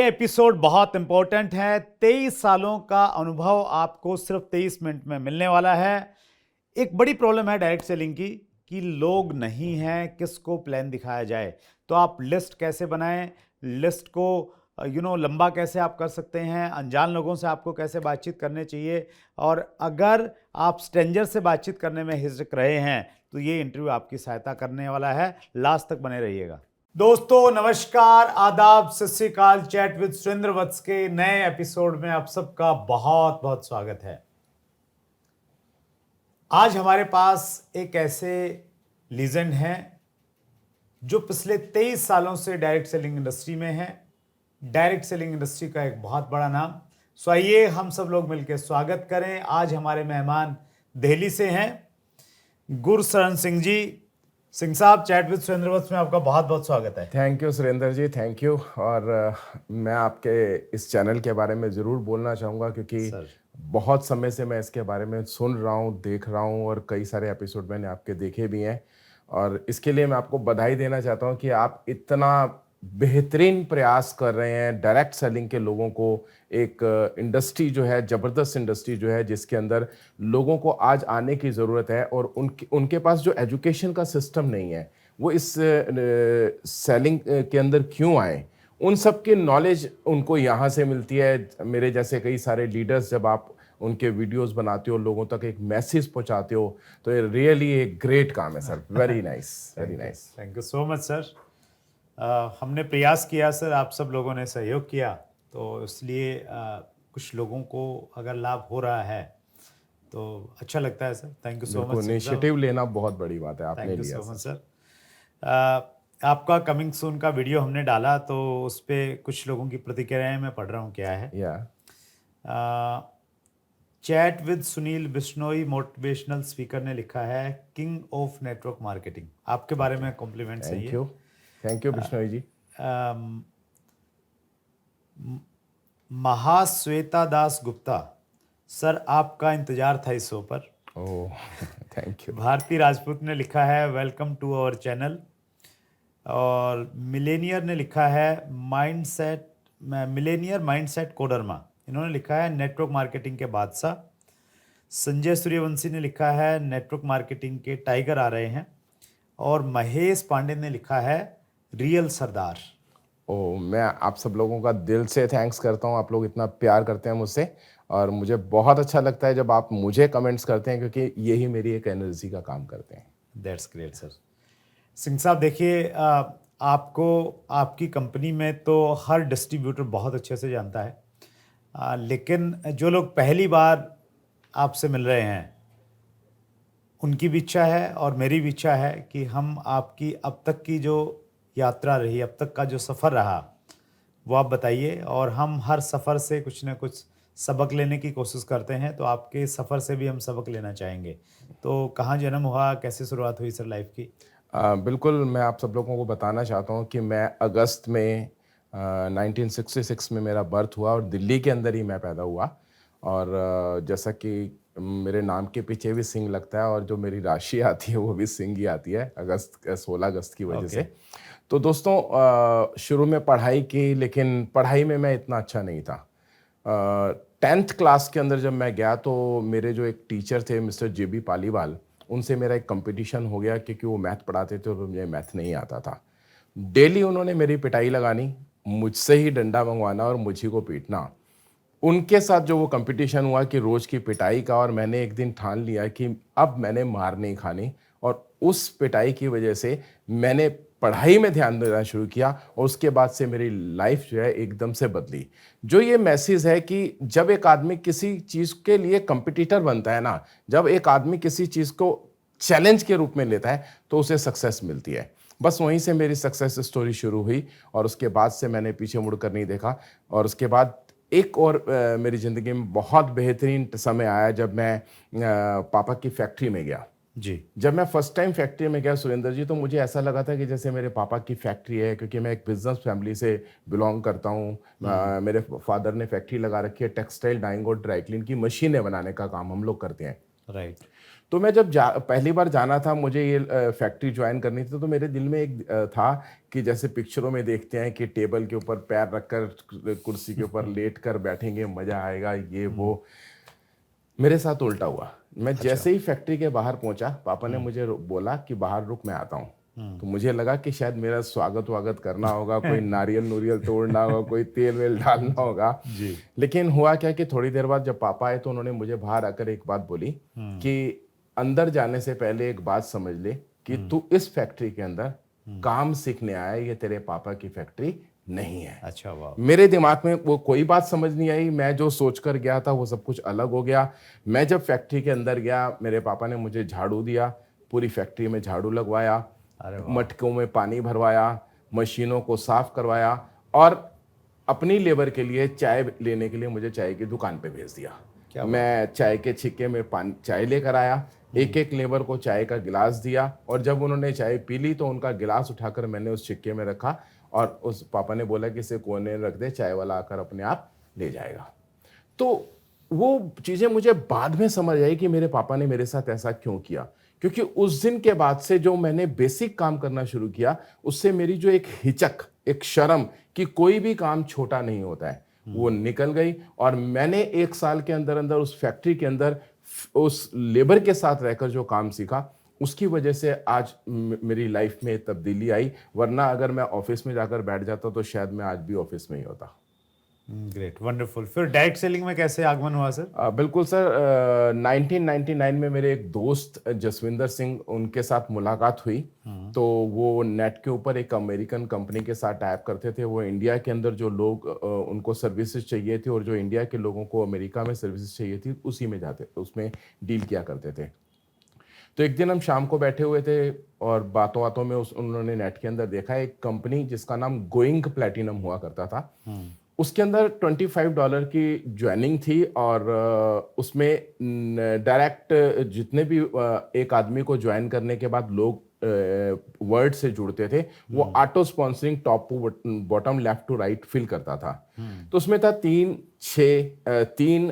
ये एपिसोड बहुत इंपॉर्टेंट है। 23 सालों का अनुभव आपको सिर्फ 23 मिनट में मिलने वाला है। एक बड़ी प्रॉब्लम है डायरेक्ट सेलिंग की कि लोग नहीं हैं, किसको प्लान दिखाया जाए। तो आप लिस्ट कैसे बनाएं, लिस्ट को लंबा कैसे आप कर सकते हैं, अनजान लोगों से आपको कैसे बातचीत करनी चाहिए, और अगर आप स्ट्रेंजर से बातचीत करने में हिचक रहे हैं तो ये इंटरव्यू आपकी सहायता करने वाला है। लास्ट तक बने रहिएगा। दोस्तों नमस्कार, आदाब, सत श्री अकाल। चैट विद सुरेंद्र वत्स के नए एपिसोड में आप सबका बहुत बहुत स्वागत है। आज हमारे पास एक ऐसे लीजेंड हैं जो पिछले 23 सालों से डायरेक्ट सेलिंग इंडस्ट्री में हैं। डायरेक्ट सेलिंग इंडस्ट्री का एक बहुत बड़ा नाम। सो आइए हम सब लोग मिलकर स्वागत करें। आज हमारे मेहमान दिल्ली से हैं गुरशरण सिंह जी। सिंह साहब, चैट विद सुरेंद्र वत्स में आपका बहुत बहुत स्वागत है। Thank you Surendra ji, thank you. और मैं आपके इस चैनल के बारे में ज़रूर बोलना चाहूँगा क्योंकि बहुत समय से मैं इसके बारे में सुन रहा हूँ, देख रहा हूँ और कई सारे एपिसोड मैंने आपके देखे भी हैं। और इसके लिए मैं आपको बधाई देना चाहता हूँ कि आप इतना बेहतरीन प्रयास कर रहे हैं डायरेक्ट सेलिंग के लोगों को एक इंडस्ट्री जो है, ज़बरदस्त इंडस्ट्री जो है, जिसके अंदर लोगों को आज आने की ज़रूरत है और उनके पास जो एजुकेशन का सिस्टम नहीं है, वो इस सेलिंग के अंदर क्यों आए। उन सब की नॉलेज उनको यहाँ से मिलती है। मेरे जैसे कई सारे लीडर्स, जब आप उनके वीडियोस बनाते हो, लोगों तक एक मैसेज पहुँचाते हो, तो ये रियली एक ग्रेट काम है sir. Very nice, very nice. Thank you so much sir. हमने प्रयास किया सर, आप सब लोगों ने सहयोग किया, तो इसलिए कुछ लोगों को अगर लाभ हो रहा है तो अच्छा लगता है sir. Thank you so much. Initiative लेना बहुत बड़ी बात है, आपने लिया। Thank you so much sir. आपका कमिंग सून का वीडियो हमने डाला तो उस पर कुछ लोगों की प्रतिक्रियाएं मैं पढ़ रहा हूँ। क्या है? Chat with Sunil Bishnoi motivational speaker ने लिखा है, किंग ऑफ नेटवर्क मार्केटिंग। आपके बारे में कॉम्प्लीमेंट सही है। Thank you Bishnoi ji. Mahashweta Das Gupta, sir आपका इंतजार था इस शो पर। Oh thank you. Bharti Rajput ने लिखा है, वेलकम टू आवर चैनल। और मिलेनियर ने लिखा है, मिलेनियर माइंडसेट कोडरमा, इन्होंने लिखा है नेटवर्क मार्केटिंग के बादशाह। संजय सूर्यवंशी ने लिखा है, नेटवर्क मार्केटिंग के टाइगर आ रहे हैं। और महेश पांडे ने लिखा है, रियल सरदार। मैं आप सब लोगों का दिल से थैंक्स करता हूँ। आप लोग इतना प्यार करते हैं मुझसे और मुझे बहुत अच्छा लगता है जब आप मुझे कमेंट्स करते हैं, क्योंकि यही मेरी एक एनर्जी का काम करते हैं। That's great sir. सिंह साहब देखिए, आपको आपकी कंपनी में तो हर डिस्ट्रीब्यूटर बहुत अच्छे से जानता है, लेकिन जो लोग पहली बार आपसे मिल रहे हैं उनकी भी इच्छा है और मेरी भी इच्छा है कि हम आपकी अब तक की जो यात्रा रही, अब तक का जो सफ़र रहा, वो आप बताइए। और हम हर सफ़र से कुछ ना कुछ सबक लेने की कोशिश करते हैं, तो आपके सफ़र से भी हम सबक लेना चाहेंगे। तो कहाँ जन्म हुआ, कैसे शुरुआत हुई सर लाइफ की? बिल्कुल, मैं आप सब लोगों को बताना चाहता हूँ कि मैं अगस्त में 1966 में मेरा बर्थ हुआ और दिल्ली के अंदर ही मैं पैदा हुआ। और जैसा कि मेरे नाम के पीछे भी सिंह लगता है और जो मेरी राशि आती है वो भी सिंह ही आती है, 16 अगस्त की वजह से। तो दोस्तों, शुरू में पढ़ाई की, लेकिन पढ़ाई में मैं इतना अच्छा नहीं था। 10th क्लास के अंदर जब मैं गया तो मेरे जो एक टीचर थे मिस्टर JB पालीवाल, उनसे मेरा एक कंपटीशन हो गया क्योंकि वो मैथ पढ़ाते थे और मुझे मैथ नहीं आता था। डेली उन्होंने मेरी पिटाई लगानी, मुझसे ही डंडा मंगवाना और मुझी को पीटना। उनके साथ जो वो कंपटीशन हुआ कि रोज़ की पिटाई का, और मैंने एक दिन ठान लिया कि अब मैंने मार नहीं खानी। और उस पिटाई की वजह से मैंने पढ़ाई में ध्यान देना शुरू किया और उसके बाद से मेरी लाइफ जो है एकदम से बदली। जो ये मैसेज है कि जब एक आदमी किसी चीज़ के लिए कंपटीटर बनता है ना, जब एक आदमी किसी चीज़ को चैलेंज के रूप में लेता है तो उसे सक्सेस मिलती है। बस वहीं से मेरी सक्सेस स्टोरी शुरू हुई और उसके बाद से मैंने पीछे मुड़कर नहीं देखा। और उसके बाद एक और मेरी ज़िंदगी में बहुत बेहतरीन समय आया जब मैं पापा की फैक्ट्री में गया जी। जब मैं फर्स्ट टाइम फैक्ट्री में गया सुरेंद्र जी, तो मुझे ऐसा लगा था कि जैसे मेरे पापा की फैक्ट्री है, क्योंकि मैं एक बिजनेस फैमिली से बिलोंग करता हूँ। मेरे फादर ने फैक्ट्री लगा रखी है, टेक्सटाइल डाइंग और ड्राई क्लीन की मशीनें बनाने का काम हम लोग करते हैं। राइट। तो मैं जब पहली बार जाना था, मुझे ये फैक्ट्री ज्वाइन करनी थी, तो मेरे दिल में एक था कि जैसे पिक्चरों में देखते हैं कि टेबल के ऊपर पैर रखकर कुर्सी के ऊपर लेट कर बैठेंगे, मज़ा आएगा, ये वो। मेरे साथ उल्टा हुआ। मैं अच्छा। जैसे ही फैक्ट्री के बाहर पहुंचा, पापा ने मुझे बोला कि बाहर रुक, मैं आता हूँ। तो मुझे लगा कि शायद मेरा स्वागत वागत करना होगा, कोई नारियल नूरियल तोड़ना होगा, कोई तेल वेल डालना होगा। जी। लेकिन हुआ क्या कि थोड़ी देर बाद जब पापा आए तो उन्होंने मुझे बाहर आकर एक बात बोली कि अंदर जाने से पहले एक बात समझ ले कि तू इस फैक्ट्री के अंदर काम सीखने आया है, ये तेरे पापा की फैक्ट्री नहीं है। अच्छा, वाह। मेरे दिमाग में वो कोई बात समझ नहीं आई। मैं जो सोच कर गया था वो सब कुछ अलग हो गया। मैं जब फैक्ट्री के अंदर गया, मेरे पापा ने मुझे झाड़ू दिया, पूरी फैक्ट्री में झाड़ू लगवाया, अरे वाह। मटकों में पानी भरवाया, मशीनों को साफ करवाया और अपनी लेबर के लिए चाय लेने के लिए मुझे चाय की दुकान पे भेज दिया। क्या बात। मैं चाय के छिक्के में पानी चाय लेकर आया, एक एक लेबर को चाय का गिलास दिया और जब उन्होंने चाय पी ली तो उनका गिलास उठाकर मैंने उस छिक्के में रखा और उस पापा ने बोला कि इसे कोने में रख दे, चाय वाला आकर अपने आप ले जाएगा। तो वो चीज़ें मुझे बाद में समझ आई कि मेरे पापा ने मेरे साथ ऐसा क्यों किया, क्योंकि उस दिन के बाद से जो मैंने बेसिक काम करना शुरू किया, उससे मेरी जो एक हिचक, एक शर्म कि कोई भी काम छोटा नहीं होता है, वो निकल गई। और मैंने 1 साल के अंदर अंदर उस फैक्ट्री के अंदर उस लेबर के साथ रहकर जो काम सीखा, उसकी वजह से आज मेरी लाइफ में तब्दीली आई। वरना अगर मैं ऑफिस में जाकर बैठ जाता तो शायद मैं आज भी ऑफिस में ही होता। Great, wonderful. फिर डायरेक्ट सेलिंग में कैसे आगमन हुआ सर? बिल्कुल सर। 1999 में मेरे एक दोस्त जसविंदर सिंह, उनके साथ मुलाकात हुई। तो वो नेट के ऊपर एक अमेरिकन कंपनी के साथ टाइप करते थे। वो इंडिया के अंदर जो लोग उनको सर्विसेज चाहिए थी और जो इंडिया के लोगों को अमेरिका में सर्विसेज चाहिए थी, उसी में जाते, उसमें डील किया करते थे। तो एक दिन हम शाम को बैठे हुए थे और बातों बातों में उन्होंने नेट के अंदर देखा एक कंपनी जिसका नाम गोइंग प्लेटिनम हुआ करता था। उसके अंदर $25 की ज्वाइनिंग थी और उसमें डायरेक्ट जितने भी एक आदमी को ज्वाइन करने के बाद लोग वर्ड से जुड़ते थे, वो auto sponsoring top to bottom, left to right fill करता था। तो उसमें था 3, 6, 3,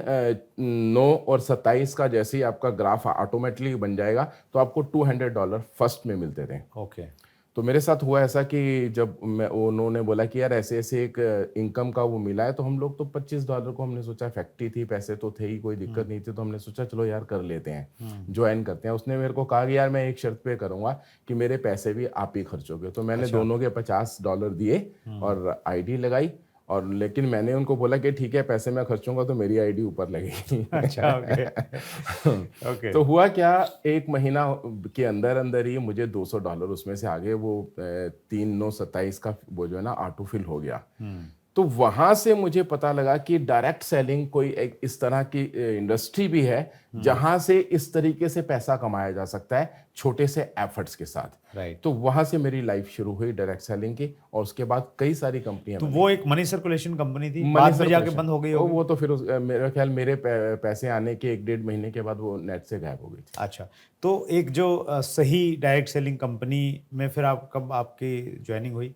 9 और 27 का। जैसे ही आपका ग्राफ ऑटोमेटिकली बन जाएगा तो आपको $200 फर्स्ट में मिलते थे। ओके। तो मेरे साथ हुआ ऐसा कि जब मैं, उन्होंने बोला कि यार ऐसे ऐसे एक इनकम का वो मिला है, तो हम लोग तो $25 को, हमने सोचा फैक्ट्री थी, पैसे तो थे ही, कोई दिक्कत नहीं थी, तो हमने सोचा चलो यार कर लेते हैं, ज्वाइन करते हैं। उसने मेरे को कहा कि यार मैं एक शर्त पे करूंगा कि मेरे पैसे भी आप ही खर्चोगे। तो मैंने दोनों के $50 दिए और आईडी लगाई। और लेकिन मैंने उनको बोला कि ठीक है, पैसे मैं खर्चूंगा तो मेरी आईडी ऊपर लगेगी। अच्छा, ओके। ओके। तो हुआ क्या, 1 महीना के अंदर अंदर ही मुझे $200 उसमें से आगे वो 3,927 का वो जो है ना ऑटो फिल हो गया। तो वहां से मुझे पता लगा कि डायरेक्ट सेलिंग कोई एक इस तरह की इंडस्ट्री भी है जहां से इस तरीके से पैसा कमाया जा सकता है छोटे से एफर्ट्स के साथ। राइट। तो वहां से मेरी लाइफ शुरू हुई डायरेक्ट सेलिंग की और उसके बाद कई सारी कंपनियां तो बनी। वो एक मनी सर्कुलेशन कंपनी थी, मनी बाद में जाके सर्कुलेशन बंद हो गई वो होगी। वो तो फिर मेरा ख्याल मेरे पैसे आने के 1-1.5 महीने के बाद वो नेट से गायब हो गई थी। अच्छा, तो एक जो सही डायरेक्ट सेलिंग कंपनी में फिर आप कब आपकी ज्वाइनिंग हुई?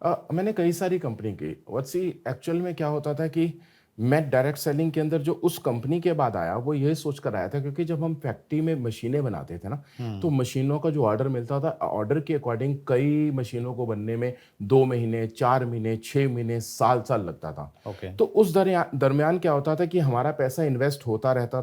मैंने कई सारी कंपनी की। वत्सी एक्चुअल में क्या होता था कि मैं डायरेक्ट सेलिंग के अंदर जो उस कंपनी के बाद आया वो ये सोच कर आया था, क्योंकि जब हम फैक्ट्री में मशीनें बनाते थे ना, तो मशीनों का जो ऑर्डर मिलता था, ऑर्डर के अकॉर्डिंग कई मशीनों को बनने में 2 महीने, 4 महीने, 6 महीने, साल साल लगता था। ओके। तो उस दरमियान क्या होता था कि हमारा पैसा इन्वेस्ट होता रहता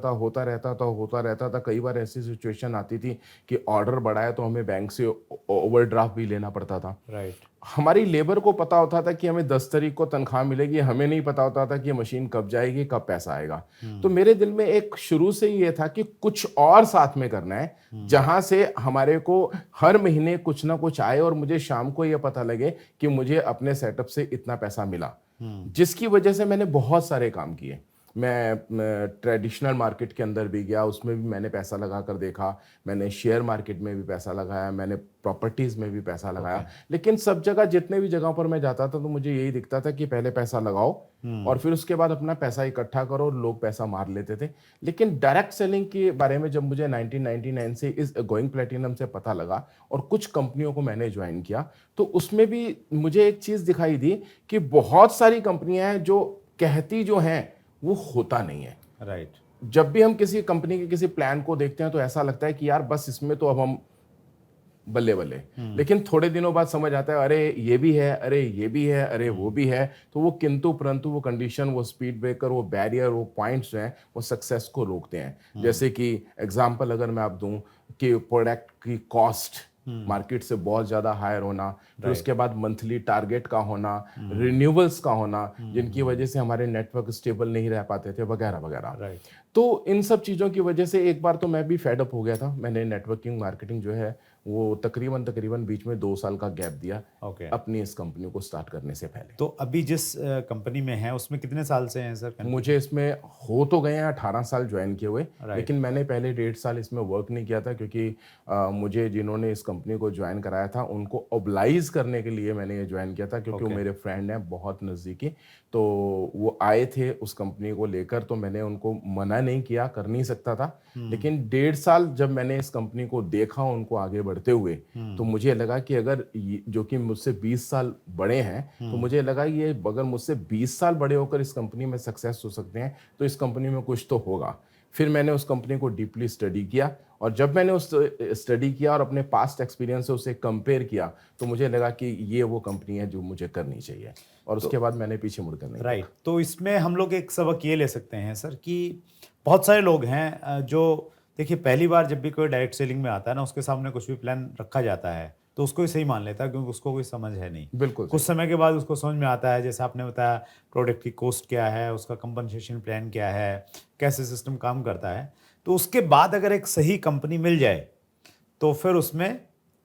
था। कई बार ऐसी सिचुएशन आती थी कि ऑर्डर बढ़ा है तो हमें बैंक से ओवरड्राफ्ट भी लेना पड़ता था। राइट। हमारी लेबर को पता होता था कि हमें 10 तारीख को तनख्वाह मिलेगी, हमें नहीं पता होता था कि मशीन कब जाएगी, कब पैसा आएगा। तो मेरे दिल में एक शुरू से ही ये था कि कुछ और साथ में करना है, जहां से हमारे को हर महीने कुछ ना कुछ आए और मुझे शाम को ये पता लगे कि मुझे अपने सेटअप से इतना पैसा मिला। जिसकी वजह से मैंने बहुत सारे काम किए। मैं ट्रेडिशनल मार्केट के अंदर भी गया, उसमें भी मैंने पैसा लगा कर देखा। मैंने शेयर मार्केट में भी पैसा लगाया, मैंने प्रॉपर्टीज़ में भी पैसा लगाया। लेकिन सब जगह, जितने भी जगहों पर मैं जाता था, तो मुझे यही दिखता था कि पहले पैसा लगाओ और फिर उसके बाद अपना पैसा इकट्ठा करो, और लोग पैसा मार लेते थे। लेकिन डायरेक्ट सेलिंग के बारे में जब मुझे 1999 से इस गोइंग प्लेटिनम से पता लगा और कुछ कंपनियों को मैंने ज्वाइन किया, तो उसमें भी मुझे एक चीज़ दिखाई दी कि बहुत सारी कंपनियां हैं जो कहती जो हैं वो होता नहीं है। राइट। जब भी हम किसी कंपनी के किसी प्लान को देखते हैं तो ऐसा लगता है कि यार बस इसमें तो अब हम बल्ले बल्ले, लेकिन थोड़े दिनों बाद समझ आता है अरे ये भी है, अरे ये भी है, अरे वो भी है। तो वो किंतु परंतु वो कंडीशन, वो स्पीड ब्रेकर, वो बैरियर, वो पॉइंट्स जो हैं वो सक्सेस को रोकते हैं। जैसे कि एग्जांपल अगर मैं आप दूं कि प्रोडक्ट की कॉस्ट मार्केट से बहुत ज़्यादा हायर होना, फिर उसके बाद मंथली टारगेट का होना, रिन्यूअल्स का होना, जिनकी वजह से हमारे नेटवर्क स्टेबल नहीं रह पाते थे, वगैरह वगैरह। तो इन सब चीज़ों की वजह से एक बार तो मैं भी फेड अप हो गया था। मैंने नेटवर्किंग मार्केटिंग जो है वो तकरीबन बीच में 2 साल का गैप दिया अपनी इस कंपनी को स्टार्ट करने से पहले। तो अभी जिस कंपनी में है उसमें कितने साल से हैं सर? मुझे इसमें हो तो गए हैं 18 साल ज्वाइन किए हुए, लेकिन मैंने पहले 1.5 साल इसमें वर्क नहीं किया था, क्योंकि मुझे जिन्होंने इस कंपनी को ज्वाइन कराया था उनको ऑब्लाइज करने के लिए मैंने ये ज्वाइन किया था, क्योंकि वो मेरे फ्रेंड हैं बहुत नज़दीकी। तो वो आए थे उस कंपनी को लेकर, तो मैंने उनको मना नहीं किया, कर नहीं सकता था। लेकिन 1.5 साल जब मैंने इस कंपनी को देखा उनको आगे बढ़ते हुए, तो मुझे लगा कि अगर जो कि मुझसे 20 साल बड़े हैं, तो मुझे लगा ये अगर मुझसे 20 साल बड़े होकर इस कंपनी में सक्सेस हो सकते हैं तो इस कंपनी में कुछ तो होगा। फिर मैंने उस कंपनी को डीपली स्टडी किया, और जब मैंने उस स्टडी किया और अपने पास्ट एक्सपीरियंस से उसे कंपेयर किया, तो मुझे लगा कि ये वो कंपनी है जो मुझे करनी चाहिए, और उसके बाद मैंने पीछे मुड़कर नहीं। राइट। तो इसमें हम लोग एक सबक ये ले सकते हैं सर कि बहुत सारे लोग हैं जो, देखिए, पहली बार जब भी कोई डायरेक्ट सेलिंग में आता है ना, उसके सामने कुछ भी प्लान रखा जाता है तो उसको ही सही मान लेता है, क्योंकि उसको कोई समझ है नहीं। बिल्कुल। कुछ समय के बाद उसको समझ में आता है, जैसे आपने बताया, प्रोडक्ट की कॉस्ट क्या है, उसका कंपनसेशन प्लान क्या है, कैसे सिस्टम काम करता है। तो उसके बाद अगर एक सही कंपनी मिल जाए तो फिर उसमें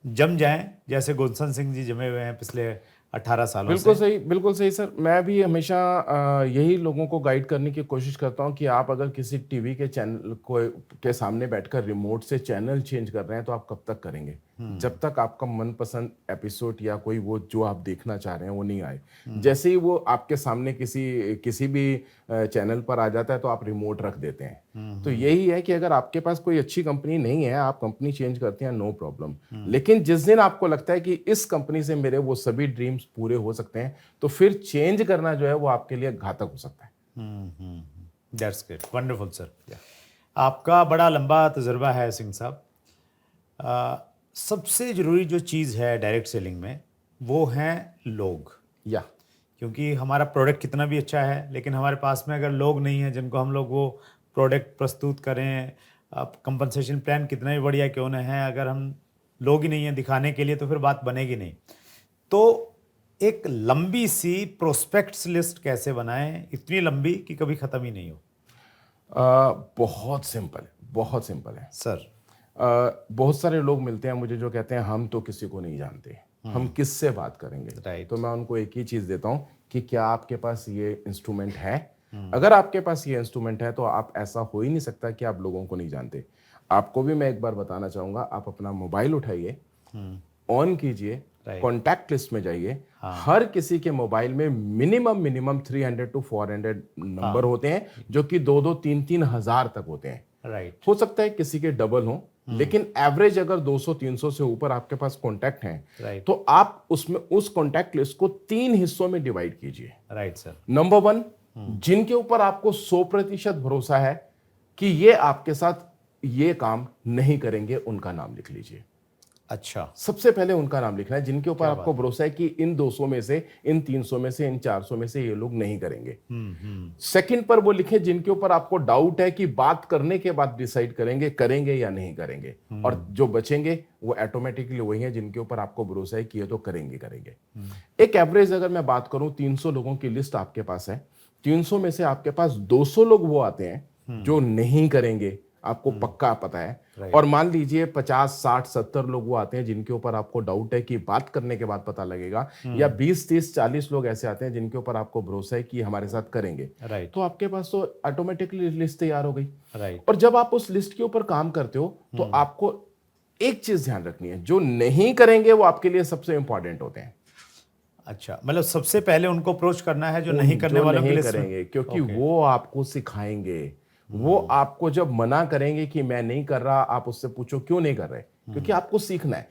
जम जाएं, जैसे गुलशन सिंह जी जमे हुए हैं पिछले 18 सालों बिल्कुल से। सही, बिल्कुल सही सर। मैं भी हमेशा यही लोगों को गाइड करने की कोशिश करता हूं कि आप अगर किसी टीवी के चैनल को के सामने बैठकर रिमोट से चैनल चेंज कर रहे हैं तो आप कब तक करेंगे, जब तक आपका मनपसंद एपिसोड या कोई वो जो आप देखना चाह रहे हैं वो नहीं आए। जैसे ही वो आपके सामने किसी भी चैनल पर आ जाता है तो आप रिमोट रख देते हैं। तो यही है कि अगर आपके पास कोई अच्छी कंपनी नहीं है, आप कंपनी चेंज करते हैं, नो प्रॉब्लम। लेकिन जिस दिन आपको लगता है कि इस कंपनी से मेरे वो सभी ड्रीम्स पूरे हो सकते हैं, तो फिर चेंज करना जो है वो आपके लिए घातक हो सकता है। That's great, wonderful sir. आपका बड़ा लंबा तजुर्बा है सिंह साहब। सबसे ज़रूरी जो चीज़ है डायरेक्ट सेलिंग में वो हैं लोग। क्योंकि हमारा प्रोडक्ट कितना भी अच्छा है, लेकिन हमारे पास में अगर लोग नहीं हैं जिनको हम लोग वो प्रोडक्ट प्रस्तुत करें, अब कंपनसेशन प्लान कितना भी बढ़िया क्यों ना है, अगर हम लोग ही नहीं हैं दिखाने के लिए तो फिर बात बनेगी नहीं। तो एक लंबी सी प्रोस्पेक्ट्स लिस्ट कैसे बनाएं, इतनी लंबी कि कभी ख़त्म ही नहीं हो? बहुत सिंपल है, बहुत सिंपल है सर। बहुत सारे लोग मिलते हैं मुझे जो कहते हैं हम तो किसी को नहीं जानते, हम किससे बात करेंगे। तो मैं उनको एक ही चीज़ देता हूँ कि क्या आपके पास ये इंस्ट्रूमेंट है। अगर आपके पास ये इंस्ट्रूमेंट है तो आप, ऐसा हो ही नहीं सकता कि आप लोगों को नहीं जानते। आपको भी मैं एक बार बताना चाहूँगा, आप अपना मोबाइल उठाइए, ऑन कीजिए, कॉन्टैक्ट लिस्ट में जाइए। हर किसी के मोबाइल में मिनिमम 300 to 400 नंबर होते हैं, जो कि 2-2, 3-3 हज़ार तक होते हैं। हो सकता है किसी के डबल हो, लेकिन एवरेज अगर 200-300 से ऊपर आपके पास कॉन्टैक्ट हैं, तो आप उसमें उस कॉन्टैक्ट लिस्ट को 3 हिस्सों में डिवाइड कीजिए। Right sir. नंबर 1, जिनके ऊपर आपको 100% भरोसा है कि ये आपके साथ ये काम नहीं करेंगे, उनका नाम लिख लीजिए। अच्छा, सबसे पहले उनका नाम लिखना है, जिनके ऊपर आपको भरोसा है कि इन 200 में से, इन 300 में से, इन 400 में से ये लोग नहीं करेंगे। सेकंड पर वो लिखें जिनके ऊपर आपको डाउट है कि बात करने के बाद डिसाइड करेंगे या नहीं करेंगे। और जो बचेंगे वो ऑटोमेटिकली वही है जिनके ऊपर आपको भरोसा है कि ये तो करेंगे। एक एवरेज अगर मैं बात करूं, 300 लोगों की लिस्ट आपके पास है, 300 में से आपके पास 200 लोग वो आते हैं जो नहीं करेंगे, आपको पक्का पता है। और मान लीजिए 50, 60, 70 लोग वो आते हैं जिनके ऊपर आपको डाउट है कि बात करने के बाद पता लगेगा। या 20, 30, 40 लोग ऐसे आते हैं जिनके ऊपर आपको भरोसा है कि हमारे साथ करेंगे। तो आपके पास तो ऑटोमेटिकली लिस्ट तैयार हो गई। और जब आप उस लिस्ट के ऊपर काम करते हो तो आपको एक चीज ध्यान रखनी है, जो नहीं करेंगे वो आपके लिए सबसे इंपॉर्टेंट होते हैं। अच्छा, मतलब सबसे पहले उनको अप्रोच करना है जो नहीं करने वालों के लिए करेंगे, क्योंकि वो आपको सिखाएंगे। वो आपको जब मना करेंगे कि मैं नहीं कर रहा, आप उससे पूछो क्यों नहीं कर रहे, क्योंकि आपको सीखना है।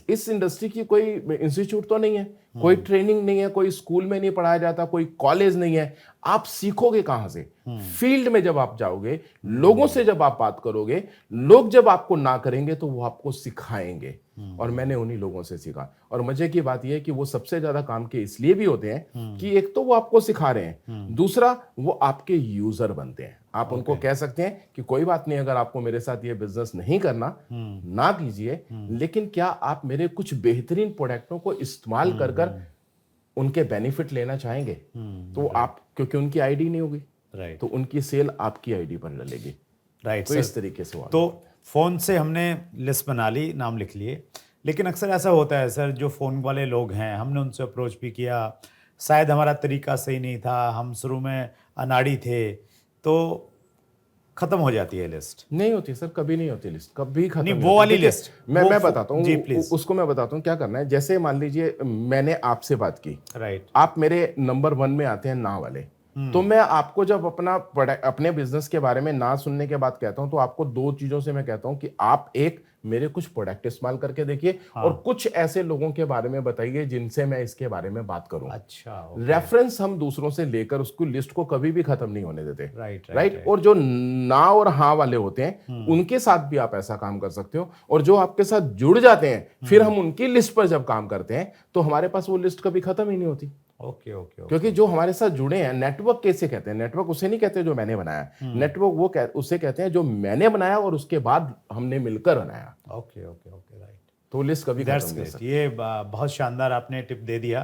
इस इंडस्ट्री की कोई इंस्टीट्यूट तो नहीं है, कोई ट्रेनिंग नहीं है, कोई स्कूल में नहीं पढ़ाया जाता, कोई कॉलेज नहीं है। आप सीखोगे कहां से? फील्ड में जब आप जाओगे, लोगों से जब आप बात करोगे, लोग जब आपको ना करेंगे तो वो आपको सिखाएंगे। और मैंने उन्हीं लोगों से सीखा। और मजे की बात यह है कि वो सबसे ज्यादा काम के इसलिए भी होते हैं कि एक तो वो आपको सिखा रहे हैं, दूसरा वो आपके यूजर बनते हैं। आप उनको कह सकते हैं कि कोई बात नहीं, अगर आपको मेरे साथ ये बिजनेस नहीं करना, ना कीजिए, लेकिन क्या आप मेरे कुछ बेहतरीन प्रोडक्टों को इस्तेमाल कर कर उनके बेनिफिट लेना चाहेंगे? तो आप, क्योंकि उनकी आईडी नहीं होगी, तो उनकी सेल आपकी आईडी पर डलेगी। तो इस तरीके से तो फ़ोन से हमने लिस्ट बना ली, नाम लिख लिए, लेकिन अक्सर ऐसा होता है सर, जो फ़ोन वाले लोग हैं, हमने उनसे अप्रोच भी किया, शायद हमारा तरीका सही नहीं था, हम शुरू में अनाड़ी थे, तो ख़त्म हो जाती है लिस्ट। नहीं होती सर, कभी नहीं होती लिस्ट, कभी खत्म नहीं, नहीं वो होती। वाली देखिए, लिस्ट मैं बताता हूँ जी प्लीज। उसको मैं बताता हूँ क्या करना है। जैसे मान लीजिए मैंने आपसे बात की, राइट, आप मेरे नंबर 1 में आते हैं ना वाले, तो मैं आपको जब अपने बिजनेस के बारे में ना सुनने के बाद कहता हूं, तो आपको 2 चीजों से मैं कहता हूं कि आप एक मेरे कुछ प्रोडक्ट इस्तेमाल करके देखिए, और कुछ ऐसे लोगों के बारे में बताइए जिनसे मैं इसके बारे में बात करूं। अच्छा, रेफरेंस हम दूसरों से लेकर उसको लिस्ट को कभी भी खत्म नहीं होने देते। राइट। और जो ना और हाँ वाले होते हैं, उनके साथ भी आप ऐसा काम कर सकते हो। और जो आपके साथ जुड़ जाते हैं, फिर हम उनकी लिस्ट पर जब काम करते हैं, तो हमारे पास वो लिस्ट कभी खत्म ही नहीं होती। ओके। क्योंकि जो हमारे साथ जुड़े हैं, नेटवर्क कैसे कहते हैं? नेटवर्क उसे नहीं कहते जो मैंने बनाया, नेटवर्क उसे कहते हैं जो मैंने बनाया और उसके बाद हमने मिलकर बनाया। Okay, right. तो लिस्ट कभी खत्म नहीं हो सकती। ये बहुत शानदार आपने टिप दे दिया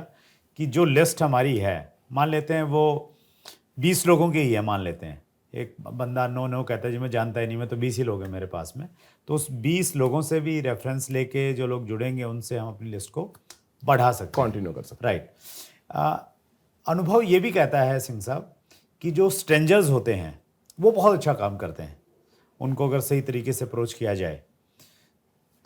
कि जो लिस्ट हमारी है, मान लेते हैं वो 20 लोगों की ही है, मान लेते हैं एक बंदा नो कहता है जी मैं जानता ही नहीं, मैं तो 20 ही लोग हैं मेरे पास में, तो उस 20 लोगों से भी रेफरेंस लेके जो लोग जुड़ेंगे उनसे हम अपनी लिस्ट को बढ़ा सकते हैं, कंटिन्यू कर सकते हैं। राइट। अनुभव ये भी कहता है सिंह साहब कि जो स्ट्रेंजर्स होते हैं वो बहुत अच्छा काम करते हैं, उनको अगर सही तरीके से अप्रोच किया जाए।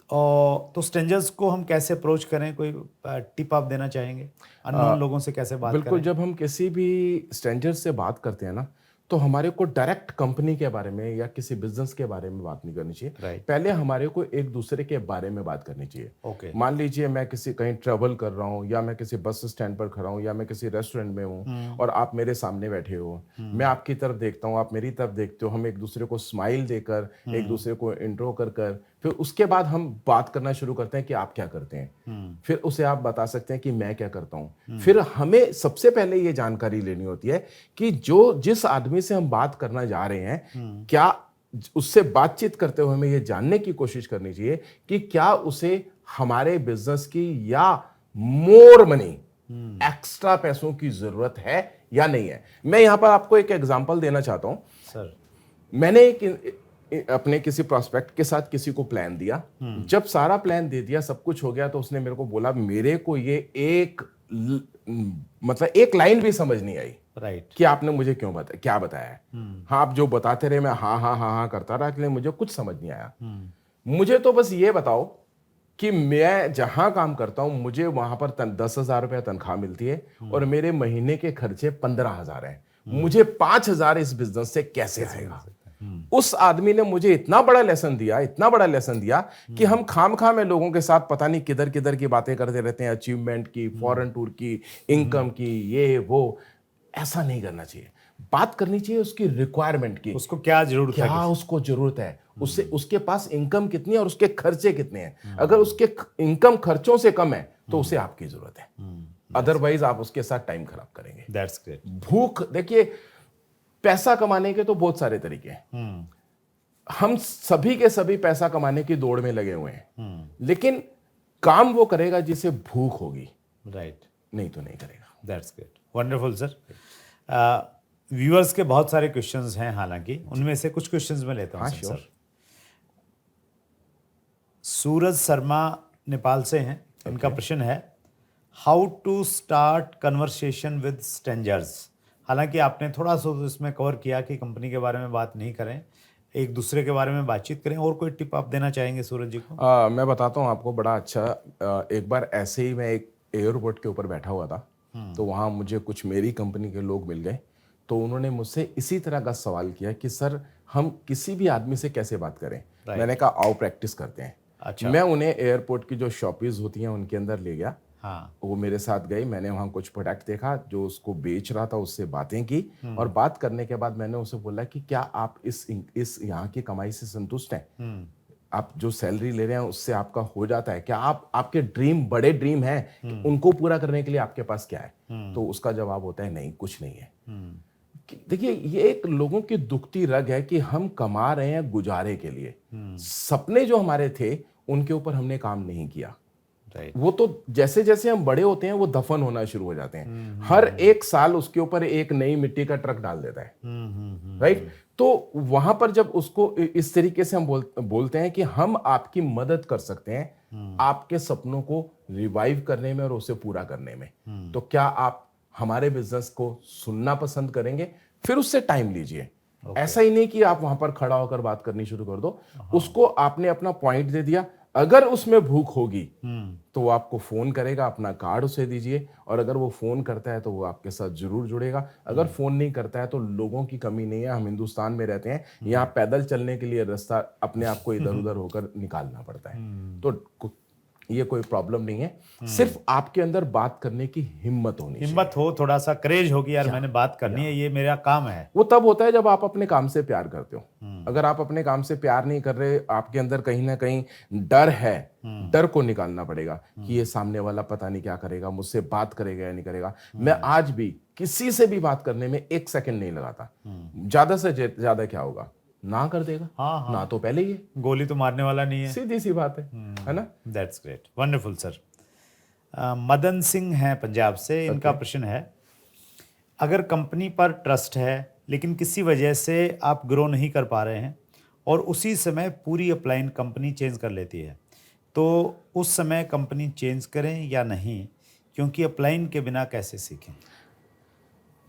और तो स्ट्रेंजर्स को हम कैसे अप्रोच करें, कोई टिप आप देना चाहेंगे? अननोन लोगों से कैसे बात बिल्कुल, करें? जब हम किसी भी स्ट्रेंजर से बात करते हैं ना, तो हमारे को डायरेक्ट कंपनी के बारे में या किसी बिजनेस के बारे में बात नहीं करनी चाहिए। Right. पहले हमारे को एक दूसरे के बारे में बात करनी चाहिए। Okay. मान लीजिए मैं किसी कहीं ट्रेवल कर रहा हूँ, या मैं किसी बस स्टैंड पर खड़ा हूँ, या मैं किसी रेस्टोरेंट में हूँ और आप मेरे सामने बैठे हो, मैं आपकी तरफ देखता हूँ, आप मेरी तरफ देखते हो, हम एक दूसरे को स्माइल देकर, एक दूसरे को इंट्रो कर फिर उसके बाद हम बात करना शुरू करते हैं कि आप क्या करते हैं। फिर उसे आप बता सकते हैं कि मैं क्या करता हूं। फिर हमें सबसे पहले ये जानकारी लेनी होती है कि जिस आदमी से हम बात करना जा रहे हैं, क्या उससे बातचीत करते हुए हमें ये जानने की कोशिश करनी चाहिए कि क्या उसे हमारे बिजनेस की या मोर मनी, एक्स्ट्रा पैसों की जरूरत है या नहीं है। मैं यहां पर आपको एक एग्जांपल देना चाहता हूं सर। मैंने अपने किसी प्रोस्पेक्ट के साथ किसी को प्लान दिया। जब सारा प्लान दे दिया, सब कुछ हो गया, तो उसने मेरे को बोला मेरे को ये एक लाइन भी समझ नहीं आई। राइट। कि आपने मुझे क्या बताया है। हाँ, आप जो बताते रहे मैं हाँ करता रहा, इसलिए मुझे कुछ समझ नहीं आया। मुझे तो बस ये बताओ कि मैं जहां काम करता हूं, मुझे वहां पर 10,000 रुपया तनख्वाह मिलती है और मेरे महीने के खर्चे 15,000 हैं। मुझे 5,000 इस बिजनेस से कैसे आएगा? उस आदमी ने मुझे इतना बड़ा लेसन दिया कि हम खाम में लोगों के साथ पता नहीं किधर किधर की बातें करते रहते हैं, अचीवमेंट की, फॉरेन टूर की, इनकम की, ये वो। ऐसा नहीं करना चाहिए। बात करनी चाहिए उसकी रिक्वायरमेंट की, उसको क्या जरूरत है, क्या उसको जरूरत है, उससे उसके पास इनकम कितनी है और उसके खर्चे कितने हैं। अगर उसके इनकम खर्चों से कम है तो उसे आपकी जरूरत है, अदरवाइज आप उसके साथ टाइम खराब करेंगे। That's great. भूख, देखिए पैसा कमाने के तो बहुत सारे तरीके हैं। हम सभी के सभी पैसा कमाने की दौड़ में लगे हुए हैं, लेकिन काम वो करेगा जिसे भूख होगी। राइट। नहीं तो नहीं करेगा। That's great, wonderful sir. Viewers के बहुत सारे क्वेश्चंस हैं, हालांकि उनमें से कुछ क्वेश्चंस मैं लेता हूं। हाँ, सर, सूरज शर्मा नेपाल से हैं। इनका प्रश्न है, how to start conversation with strangers. हालांकि आपने थोड़ा सा इसमें कवर किया कि कंपनी के बारे में बात नहीं करें, एक दूसरे के बारे में बातचीत करें। और कोई टिप आप देना चाहेंगे सूरज जी को? मैं बताता हूँ आपको, बड़ा अच्छा। एक बार ऐसे ही मैं एक एयरपोर्ट के ऊपर बैठा हुआ था, तो वहाँ मुझे कुछ मेरी कंपनी के लोग मिल गए। तो उन्होंने मुझसे इसी तरह का सवाल किया कि सर हम किसी भी आदमी से कैसे बात करें। मैंने कहा आओ प्रैक्टिस करते हैं। अच्छा। मैं उन्हें एयरपोर्ट की जो शॉपीज होती हैं उनके अंदर ले गया, हाँ। वो मेरे साथ गए, मैंने वहाँ कुछ प्रोडक्ट देखा, जो उसको बेच रहा था उससे बातें की, और बात करने के बाद मैंने उसे बोला कि क्या आप इस यहाँ की कमाई से संतुष्ट हैं? आप जो सैलरी ले रहे हैं उससे आपका हो जाता है क्या? आपके ड्रीम, बड़े ड्रीम हैं, कि उनको पूरा करने के लिए आपके पास क्या है? तो उसका जवाब होता है नहीं, कुछ नहीं है। देखिए, ये एक लोगों की दुखती रग है कि हम कमा रहे हैं गुजारे के लिए, सपने जो हमारे थे उनके ऊपर हमने काम नहीं किया। राइट। वो तो जैसे जैसे हम बड़े होते हैं वो दफन होना शुरू हो जाते हैं। हर एक साल उसके ऊपर एक नई मिट्टी का ट्रक डाल देता है, राइट? तो वहां पर जब उसको इस तरीके से हम बोलते हैं कि हम आपकी मदद कर सकते हैं आपके सपनों को रिवाइव करने में और उसे पूरा करने में, तो क्या आप हमारे बिजनेस को सुनना पसंद करेंगे? फिर उससे टाइम लीजिए। ऐसा ही नहीं कि आप वहां पर खड़ा होकर बात करनी शुरू कर दो। उसको आपने अपना पॉइंट दे दिया, अगर उसमें भूख होगी तो वो आपको फोन करेगा, अपना कार्ड उसे दीजिए, और अगर वो फोन करता है तो वो आपके साथ जरूर जुड़ेगा। अगर फोन नहीं करता है तो लोगों की कमी नहीं है, हम हिंदुस्तान में रहते हैं, यहाँ पैदल चलने के लिए रास्ता अपने आप को इधर उधर होकर निकालना पड़ता है। तो ये कोई प्रॉब्लम नहीं है, सिर्फ आपके अंदर बात करने की हिम्मत होनी चाहिए। हिम्मत हो, थोड़ा सा करेज हो कि यार मैंने बात करनी है, ये मेरा काम है। वो तब होता है जब आप अपने काम से प्यार करते हो। अगर आप अपने काम से प्यार नहीं कर रहे, आपके अंदर कहीं ना कहीं डर है, डर को निकालना पड़ेगा कि ये सामने वाला पता नहीं क्या करेगा, मुझसे बात करेगा या नहीं करेगा। मैं आज भी किसी से भी बात करने में एक सेकंड नहीं लगाता। ज्यादा से ज्यादा क्या होगा, ना कर देगा। हाँ। ना तो पहले ही है, गोली तो मारने वाला नहीं है। सीधी सी बात है ना? That's great, wonderful sir. Madan Singh हैं पंजाब से, इनका प्रश्न है, अगर कंपनी पर ट्रस्ट है लेकिन किसी वजह से आप ग्रो नहीं कर पा रहे हैं और उसी समय पूरी अपलाइन कंपनी चेंज कर लेती है, तो उस समय कंपनी चेंज करें या नहीं, क्योंकि अपलाइन के बिना कैसे सीखें?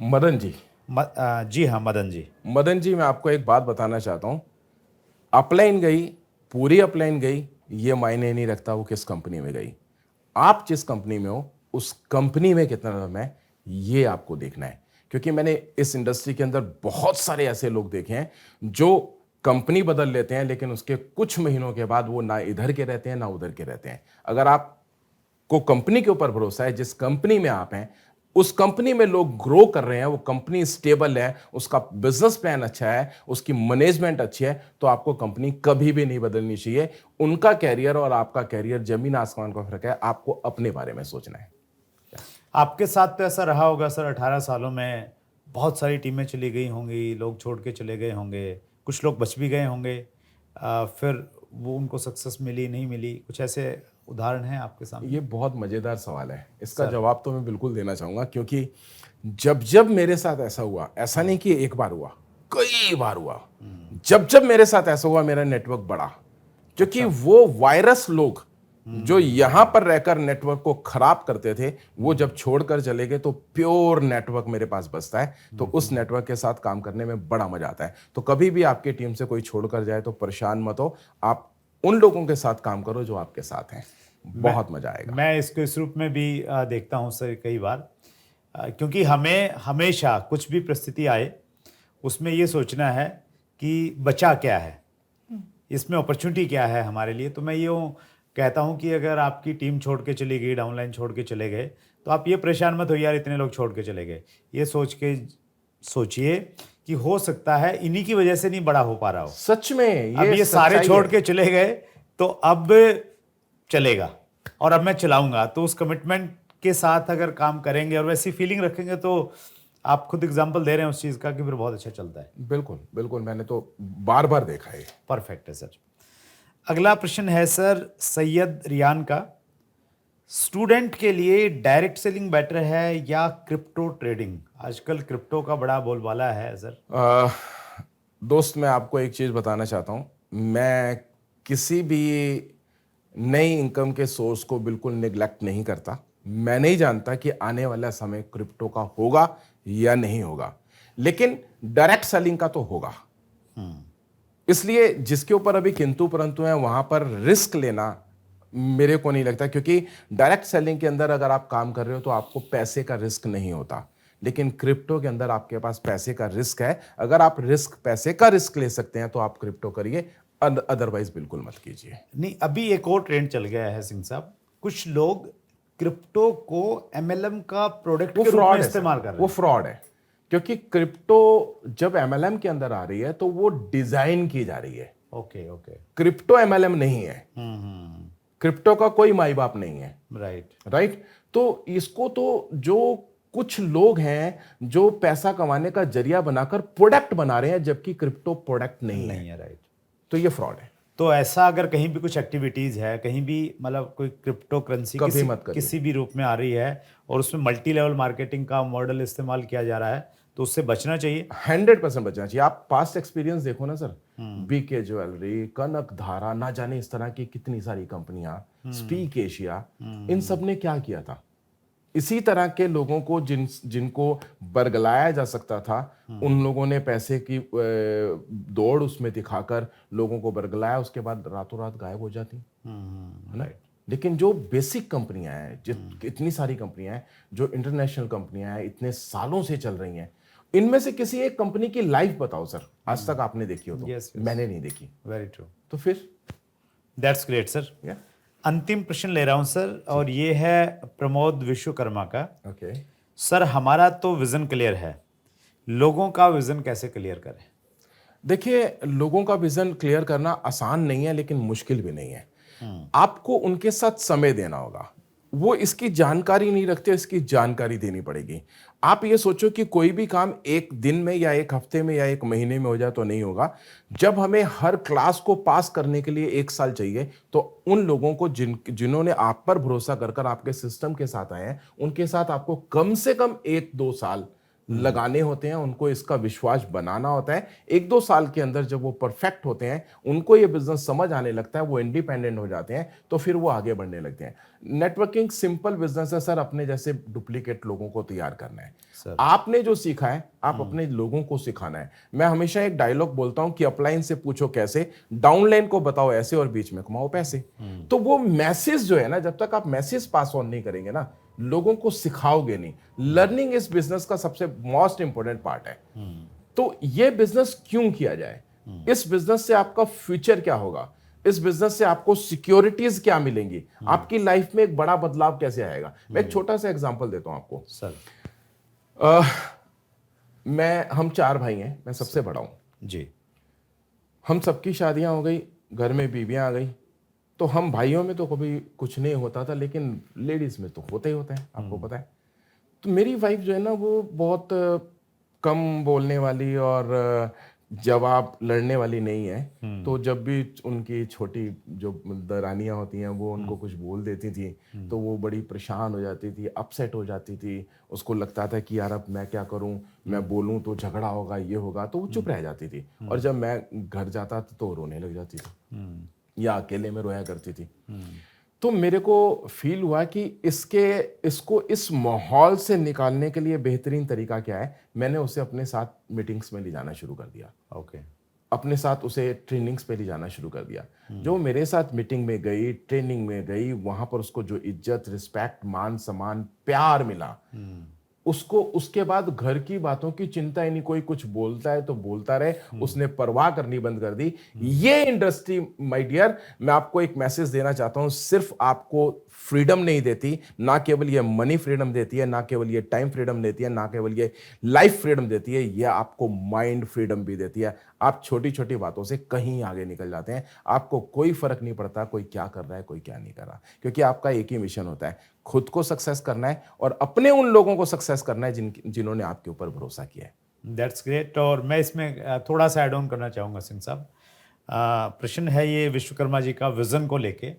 मदन जी, जी हाँ मदन जी। मदन जी, मैं आपको एक बात बताना चाहता हूं। अपलाइन गई, पूरी अपलाइन गई, ये मायने नहीं रखता वो किस कंपनी में गई। आप जिस कंपनी में हो उस कंपनी में कितना दम है, ये आपको देखना है। क्योंकि मैंने इस इंडस्ट्री के अंदर बहुत सारे ऐसे लोग देखे हैं जो कंपनी बदल लेते हैं, लेकिन उसके कुछ महीनों के बाद वो ना इधर के रहते हैं ना उधर के रहते हैं। अगर आपको कंपनी के ऊपर भरोसा है, जिस कंपनी में आप हैं उस कंपनी में लोग ग्रो कर रहे हैं, वो कंपनी स्टेबल है, उसका बिजनेस प्लान अच्छा है, उसकी मैनेजमेंट अच्छी है, तो आपको कंपनी कभी भी नहीं बदलनी चाहिए। उनका कैरियर और आपका कैरियर जमीन आसमान का फर्क है, आपको अपने बारे में सोचना है। आपके साथ तो ऐसा रहा होगा सर, 18 सालों में बहुत सारी टीमें चली गई होंगी, लोग छोड़ के चले गए होंगे, कुछ लोग बच भी गए होंगे, फिर वो उनको सक्सेस मिली नहीं मिली, कुछ ऐसे उदाहरण हैं आपके सामने? ये बहुत मजेदार सवाल है, इसका जवाब तो मैं बिल्कुल देना चाहूंगा। क्योंकि जब जब मेरे साथ ऐसा हुआ, ऐसा नहीं कि एक बार हुआ, कई बार हुआ, जब जब मेरे साथ ऐसा हुआ मेरा नेटवर्क बढ़ा। क्योंकि वो वायरस लोग जो यहां पर रहकर नेटवर्क को खराब करते थे, वो जब छोड़कर चले गए तो प्योर नेटवर्क मेरे पास बचता है। तो उस नेटवर्क के साथ काम करने में बड़ा मजा आता है। तो कभी भी आपकी टीम से कोई छोड़कर जाए तो परेशान मत हो, आप उन लोगों के साथ काम करो जो आपके साथ हैं, बहुत मजा आएगा। मैं इसको इस रूप में भी देखता हूं सर कई बार, क्योंकि हमें हमेशा कुछ भी परिस्थिति आए उसमें ये सोचना है कि बचा क्या है, इसमें अपॉर्चुनिटी क्या है हमारे लिए। तो मैं यूँ कहता हूं कि अगर आपकी टीम छोड़ के चली गई, डाउनलाइन छोड़ के चले गए, तो आप ये परेशान मत हो यार इतने लोग छोड़ के चले गए। ये सोच के सोचिए कि हो सकता है इन्हीं की वजह से नहीं बड़ा हो पा रहा हो। सच में अब ये सारे छोड़ के चले गए तो अब चलेगा और अब मैं चलाऊंगा। तो उस कमिटमेंट के साथ अगर काम करेंगे और वैसी फीलिंग रखेंगे तो आप खुद एग्जांपल दे रहे हैं उस चीज़ का कि फिर बहुत अच्छा चलता है। बिल्कुल बिल्कुल, मैंने तो बार बार देखा है। परफेक्ट है सर। अगला प्रश्न है सर सैयद रियान का, स्टूडेंट के लिए डायरेक्ट सेलिंग बेटर है या क्रिप्टो ट्रेडिंग? आजकल क्रिप्टो का बड़ा बोलबाला है सर। दोस्त, मैं आपको एक चीज़ बताना चाहता हूँ, मैं किसी भी नई इनकम के सोर्स को बिल्कुल निगलेक्ट नहीं करता। मैं नहीं जानता कि आने वाला समय क्रिप्टो का होगा या नहीं होगा, लेकिन डायरेक्ट सेलिंग का तो होगा। इसलिए जिसके ऊपर अभी किंतु परंतु है वहां पर रिस्क लेना मेरे को नहीं लगता। क्योंकि डायरेक्ट सेलिंग के अंदर अगर आप काम कर रहे हो तो आपको पैसे का रिस्क नहीं होता, लेकिन क्रिप्टो के अंदर आपके पास पैसे का रिस्क है। अगर आप पैसे का रिस्क ले सकते हैं तो आप क्रिप्टो करिए, अदरवाइज बिल्कुल मत कीजिए। नहीं, अभी एक और ट्रेंड चल गया है सिंह साहब, कुछ लोग क्रिप्टो को एमएलएम का प्रोडक्ट वो के रूप में फ्रॉड है सर, इस्तेमाल कर रहे वो हैं। फ्रॉड है। क्योंकि क्रिप्टो जब एमएलएम के अंदर आ रही है तो वो डिजाइन की जा रही है। Okay okay. क्रिप्टो एमएलएम नहीं है, क्रिप्टो का कोई माई बाप नहीं है। राइट। राइट। तो इसको तो जो कुछ लोग हैं जो पैसा कमाने का जरिया बनाकर प्रोडक्ट बना रहे हैं, जबकि क्रिप्टो प्रोडक्ट नहीं है, नहीं है, राइट। तो ये फ्रॉड है। तो ऐसा अगर कहीं भी कुछ एक्टिविटीज है, कहीं भी मतलब कोई क्रिप्टो करेंसी कभी मत करिए। किसी भी रूप में आ रही है और उसमें मल्टी लेवल मार्केटिंग का मॉडल इस्तेमाल किया जा रहा है, तो उससे बचना चाहिए। 100% बचना चाहिए। आप पास्ट एक्सपीरियंस देखो ना सर, बीके ज्वेलरी, कनक धारा, ना जाने इस तरह की कितनी सारी कंपनियां, स्पीक एशिया, इन सब ने क्या किया था? इसी तरह के लोगों को जिनको बरगलाया जा सकता था, उन लोगों ने पैसे की दौड़ उसमें दिखाकर लोगों को बरगलाया, उसके बाद रातों रात गायब हो जाती है ना। लेकिन जो बेसिक कंपनियां हैं, इतनी सारी कंपनियां हैं जो इंटरनेशनल कंपनियां हैं, इतने सालों से चल रही हैं, इनमें से किसी एक कंपनी की लाइफ बताओ सर, आज तक आपने देखी हो तो? Yes, yes. मैंने नहीं देखी। Very true. तो फिर दैट्स ग्रेट सर। या अंतिम प्रश्न ले रहा हूं सर, और ये है प्रमोद विश्वकर्मा का। ओके। सर, हमारा तो विजन क्लियर है, लोगों का विजन कैसे क्लियर करें? देखिए, लोगों का विजन क्लियर करना आसान नहीं है, लेकिन मुश्किल भी नहीं है। आपको उनके साथ समय देना होगा। वो इसकी जानकारी नहीं रखते, इसकी जानकारी देनी पड़ेगी। आप ये सोचो कि कोई भी काम एक दिन में या एक हफ्ते में या एक महीने में हो जाए तो नहीं होगा। जब हमें हर क्लास को पास करने के लिए 1 साल चाहिए, तो उन लोगों को जिन्होंने आप पर भरोसा कर आपके सिस्टम के साथ आए हैं, उनके साथ आपको कम से कम 1-2 साल लगाने होते हैं। उनको इसका विश्वास बनाना होता है। 1-2 साल के अंदर जब वो परफेक्ट होते हैं, उनको ये बिजनेस समझ आने लगता है, वो इंडिपेंडेंट हो जाते हैं, तो फिर वो आगे बढ़ने लगते हैं। नेटवर्किंग सिंपल बिजनेस है सर, अपने जैसे डुप्लीकेट लोगों को तैयार करना है। सर। आपने जो सीखा है, आप अपने लोगों को सिखाना है। मैं हमेशा एक डायलॉग बोलता हूं कि अपलाइन से पूछो कैसे, डाउनलाइन को बताओ ऐसे, और बीच में कमाओ पैसे। तो वो मैसेज जो है ना, जब तक आप मैसेज पास ऑन नहीं करेंगे ना, लोगों को सिखाओगे नहीं। लर्निंग इस बिजनेस का सबसे मोस्ट इंपॉर्टेंट पार्ट है। तो ये बिजनेस क्यों किया जाए? इस बिजनेस से आपका फ्यूचर क्या होगा? इस बिजनेस से आपको सिक्योरिटीज क्या मिलेंगी? आपकी लाइफ में एक बड़ा बदलाव कैसे आएगा? मैं एक छोटा सा एग्जांपल देता हूं आपको सर। हम 4 भाई हैं, मैं सबसे बड़ा हूं जी। हम सबकी शादियां हो गई, घर में बीवियां आ गई, तो हम भाइयों में तो कभी कुछ नहीं होता था, लेकिन लेडीज में तो होता ही होता है, आपको पता है। तो मेरी वाइफ जो है ना, वो बहुत कम बोलने वाली और जवाब लड़ने वाली नहीं है। तो जब भी उनकी छोटी जो दरानियां होती हैं, वो उनको कुछ बोल देती थी, तो वो बड़ी परेशान हो जाती थी, अपसेट हो जाती थी। उसको लगता था कि यार अब मैं क्या करूं, मैं बोलूं तो झगड़ा होगा, ये होगा, तो वो चुप रह जाती थी। और जब मैं घर जाता था तो रोने लग जाती थी, या अकेले में रोया करती थी। तो मेरे को फील हुआ कि इसको इस माहौल से निकालने के लिए बेहतरीन तरीका क्या है। मैंने उसे अपने साथ मीटिंग्स में ले जाना शुरू कर दिया। ओके। अपने साथ उसे ट्रेनिंग्स पे ले जाना शुरू कर दिया। जो मेरे साथ मीटिंग में गई, ट्रेनिंग में गई, वहां पर उसको जो इज्जत, रिस्पेक्ट, मान सम्मान, प्यार मिला, उसको उसके बाद घर की बातों की चिंता ही नहीं। कोई कुछ बोलता है तो बोलता रहे, उसने परवाह करनी बंद कर दी। ये इंडस्ट्री माय डियर, मैं आपको एक मैसेज देना चाहता हूं, सिर्फ आपको फ्रीडम नहीं देती, ना केवल ये मनी फ्रीडम देती है, ना केवल ये टाइम फ्रीडम देती है, ना केवल ये लाइफ फ्रीडम देती है, ये आपको माइंड फ्रीडम भी देती है। आप छोटी छोटी बातों से कहीं आगे निकल जाते हैं। आपको कोई फर्क नहीं पड़ता कोई क्या कर रहा है, कोई क्या नहीं कर रहा, क्योंकि आपका एक ही मिशन होता है, खुद को सक्सेस करना है और अपने उन लोगों को सक्सेस करना है जिन्होंने आपके ऊपर भरोसा किया है। That's great. और मैं इसमें थोड़ा सा ऐड ऑन करना चाहूँगा सिंह साहब। प्रश्न है ये विश्वकर्मा जी का विज़न को लेके।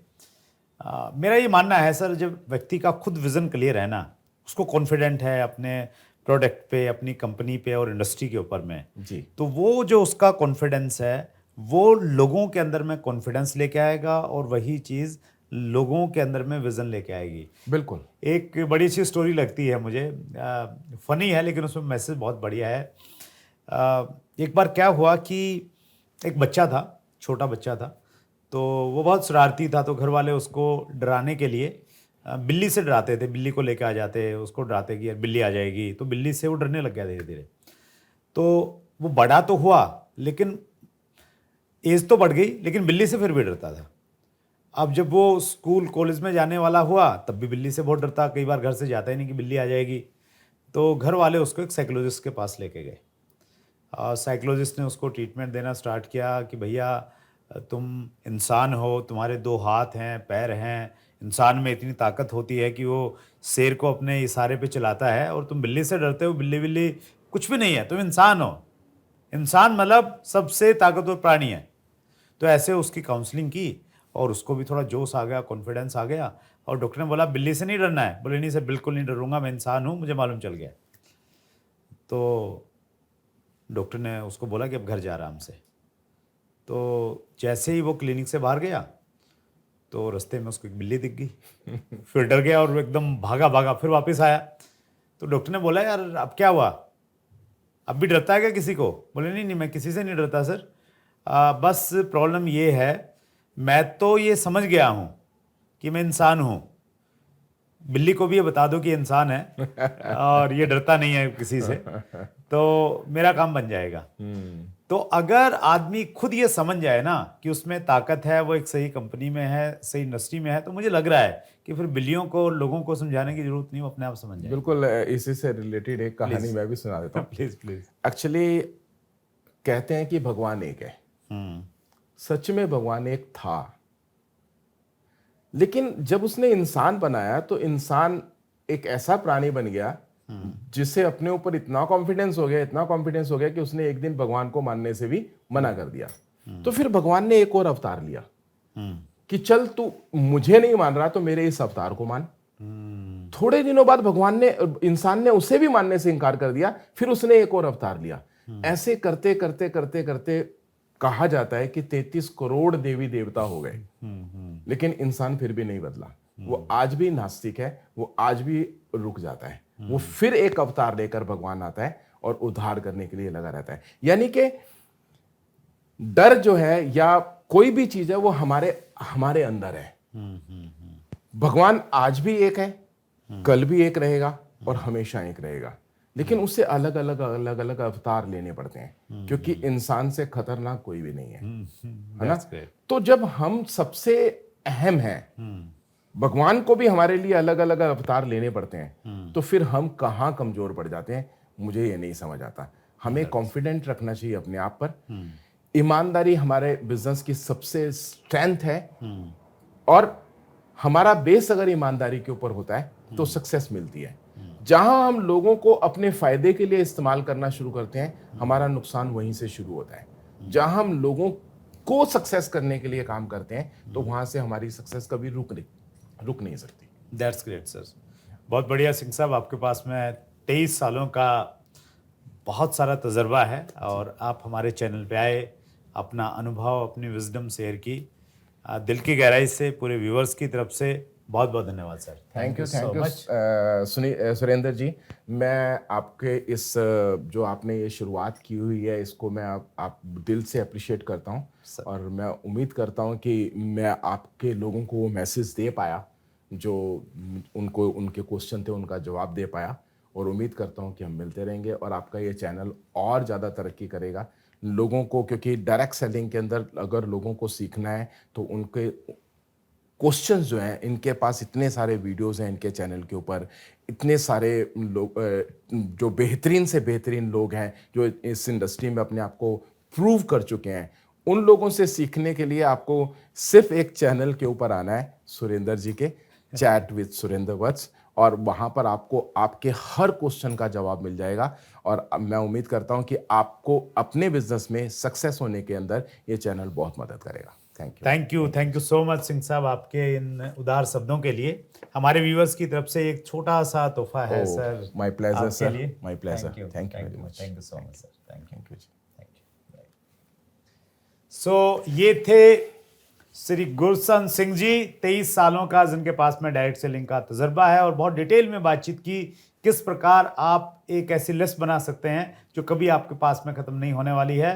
मेरा ये मानना है सर, जब व्यक्ति का खुद विज़न क्लियर है ना, उसको कॉन्फिडेंट है अपने प्रोडक्ट पे, अपनी कंपनी पे और इंडस्ट्री के ऊपर में जी, तो वो जो उसका कॉन्फिडेंस है, वो लोगों के अंदर में कॉन्फिडेंस लेके आएगा और वही चीज़ लोगों के अंदर में विज़न लेके आएगी। बिल्कुल। एक बड़ी सी स्टोरी लगती है मुझे, फनी है लेकिन उसमें मैसेज बहुत बढ़िया है। एक बार क्या हुआ कि एक बच्चा था, छोटा बच्चा था, तो वो बहुत शरारती था। तो घर वाले उसको डराने के लिए बिल्ली से डराते थे, बिल्ली को लेके आ जाते, उसको डराते कि यार बिल्ली आ जाएगी। तो बिल्ली से वो डरने लग गया धीरे धीरे। तो वो बड़ा तो हुआ, लेकिन एज तो बढ़ गई लेकिन बिल्ली से फिर भी डरता था। अब जब वो स्कूल कॉलेज में जाने वाला हुआ तब भी बिल्ली से बहुत डरता, कई बार घर से जाता ही नहीं कि बिल्ली आ जाएगी। तो घर वाले उसको एक साइकोलॉजिस्ट के पास लेके गए और साइकोलॉजिस्ट ने उसको ट्रीटमेंट देना स्टार्ट किया कि भैया तुम इंसान हो, तुम्हारे 2 हाथ हैं, पैर हैं, इंसान में इतनी ताकत होती है कि वो शेर को अपने इशारे पे चलाता है, और तुम बिल्ली से डरते हो। बिल्ली बिल्ली कुछ भी नहीं है, तुम इंसान हो। इंसान मतलब सबसे ताकतवर प्राणी है। तो ऐसे उसकी काउंसलिंग की और उसको भी थोड़ा जोश आ गया, कॉन्फिडेंस आ गया, और डॉक्टर ने बोला बिल्ली से नहीं डरना है। बोले नहीं सर, बिल्कुल नहीं डरूंगा, मैं इंसान हूँ, मुझे मालूम चल गया। तो डॉक्टर ने उसको बोला कि अब घर जा आराम से। तो जैसे ही वो क्लिनिक से बाहर गया तो रास्ते में उसको एक बिल्ली दिख गई। फिर डर गया और वो एकदम भागा भागा, फिर वापस आया। तो डॉक्टर ने बोला यार अब क्या हुआ, अब भी डरता है क्या किसी को? बोले नहीं नहीं, मैं किसी से नहीं डरता सर, बस प्रॉब्लम ये है, मैं तो ये समझ गया हूँ कि मैं इंसान हूँ, बिल्ली को भी ये बता दो कि इंसान है और ये डरता नहीं है किसी से, तो मेरा काम बन जाएगा। तो अगर आदमी खुद ये समझ जाए ना कि उसमें ताकत है, वो एक सही कंपनी में है, सही इंडस्ट्री में है, तो मुझे लग रहा है कि फिर बिल्लियों को, लोगों को समझाने की जरूरत नहीं, वो अपने आप समझ जाए। बिल्कुल, इसी से रिलेटेड एक कहानी Please. मैं भी सुना देता हूँ। Please please. एक्चुअली कहते हैं कि भगवान एक है, सच में भगवान एक था, लेकिन जब उसने इंसान बनाया तो इंसान एक ऐसा प्राणी बन गया जिसे अपने ऊपर इतना कॉन्फिडेंस हो गया, इतना कॉन्फिडेंस हो गया कि उसने एक दिन भगवान को मानने से भी मना कर दिया। तो फिर भगवान ने एक और अवतार लिया कि चल तू मुझे नहीं मान रहा तो मेरे इस अवतार को मान। थोड़े दिनों बाद भगवान ने, इंसान ने उसे भी मानने से इनकार कर दिया, फिर उसने एक और अवतार लिया। ऐसे करते करते करते करते कहा जाता है कि 33 करोड़ देवी देवता हो गए, लेकिन इंसान फिर भी नहीं बदला। वो आज भी नास्तिक है, वो आज भी रुक जाता है। वो फिर एक अवतार लेकर भगवान आता है और उद्धार करने के लिए लगा रहता है। यानी कि डर जो है या कोई भी चीज है वो हमारे अंदर है। भगवान आज भी एक है, कल भी एक रहेगा और हमेशा एक रहेगा, लेकिन उससे अलग अलग अवतार लेने पड़ते हैं, क्योंकि इंसान से खतरनाक कोई भी नहीं है ना। तो जब हम सबसे अहम हैं, भगवान को भी हमारे लिए अलग अलग अवतार लेने पड़ते हैं, तो फिर हम कहाँ कमजोर पड़ जाते हैं, मुझे ये नहीं समझ आता। हमें कॉन्फिडेंट रखना चाहिए अपने आप पर। ईमानदारी हमारे बिजनेस की सबसे स्ट्रेंथ है, और हमारा बेस अगर ईमानदारी के ऊपर होता है तो सक्सेस मिलती है। जहां हम लोगों को अपने फायदे के लिए इस्तेमाल करना शुरू करते हैं, हमारा नुकसान वहीं से शुरू होता है। जहां हम लोगों को सक्सेस करने के लिए काम करते हैं, तो वहां से हमारी सक्सेस कभी रुक नहीं सकती। दैट्स ग्रेट सर, बहुत बढ़िया। सिंह साहब, आपके पास में 23 सालों का बहुत सारा तजर्बा है और आप हमारे चैनल पे आए, अपना अनुभव, अपनी विजडम शेयर की। दिल की गहराई से पूरे व्यूअर्स की तरफ से बहुत बहुत धन्यवाद सर। थैंक यू सुरेंद्र जी। मैं आपके इस जो आपने ये शुरुआत की हुई है, इसको मैं आप दिल से अप्रिशिएट करता हूँ, और मैं उम्मीद करता हूँ कि मैं आपके लोगों को वो मैसेज दे पाया जो उनको, उनके क्वेश्चन थे उनका जवाब दे पाया, और उम्मीद करता हूँ कि हम मिलते रहेंगे और आपका ये चैनल और ज़्यादा तरक्की करेगा लोगों को, क्योंकि डायरेक्ट सेलिंग के अंदर अगर लोगों को सीखना है तो उनके क्वेश्चंस जो हैं, इनके पास इतने सारे वीडियोस हैं इनके चैनल के ऊपर, इतने सारे लोग जो बेहतरीन से बेहतरीन लोग हैं जो इस इंडस्ट्री में अपने आप को प्रूव कर चुके हैं, उन लोगों से सीखने के लिए आपको सिर्फ एक चैनल के ऊपर आना है, सुरेंद्र जी के चैट विद सुरेंद्र वत्स, और वहाँ पर आपको आपके हर क्वेश्चन का जवाब मिल जाएगा। और मैं उम्मीद करता हूँ कि आपको अपने बिजनेस में सक्सेस होने के अंदर ये चैनल बहुत मदद करेगा। Thank you so much Singh साहब, आपके इन उदार शब्दों के लिए। हमारे व्यूअर्स की तरफ से एक छोटा सा तोहफा है सर। माय प्लेजर सर, लिए my pleasure. Thank you so much sir. Thank you. So ये थे श्री गुरसन सिंह जी, 23 सालों का, जिनके पास में डायरेक्ट सेलिंग का तजर्बा है, और बहुत डिटेल में बातचीत की किस प्रकार आप एक ऐसी लिस्ट बना सकते हैं जो कभी आपके पास में खत्म नहीं होने वाली है।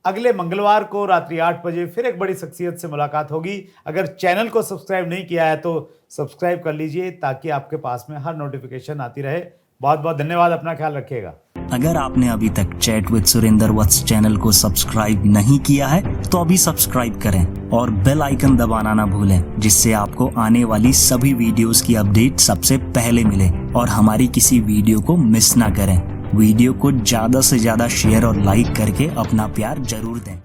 अगले मंगलवार को रात्रि 8 बजे फिर एक बड़ी शख्सियत से मुलाकात होगी। अगर चैनल को सब्सक्राइब नहीं किया है तो सब्सक्राइब कर लीजिए, ताकि आपके पास में हर नोटिफिकेशन आती रहे। बहुत बहुत धन्यवाद, अपना ख्याल रखिएगा। अगर आपने अभी तक chat with Surendra Vats channel को सब्सक्राइब नहीं किया है तो अभी सब्सक्राइब करें और बेल आइकन दबाना ना भूलें, जिससे आपको आने वाली सभी वीडियोस की अपडेट सबसे पहले मिले और हमारी किसी वीडियो को मिस ना करें। वीडियो को ज्यादा से ज्यादा शेयर और लाइक करके अपना प्यार जरूर दें।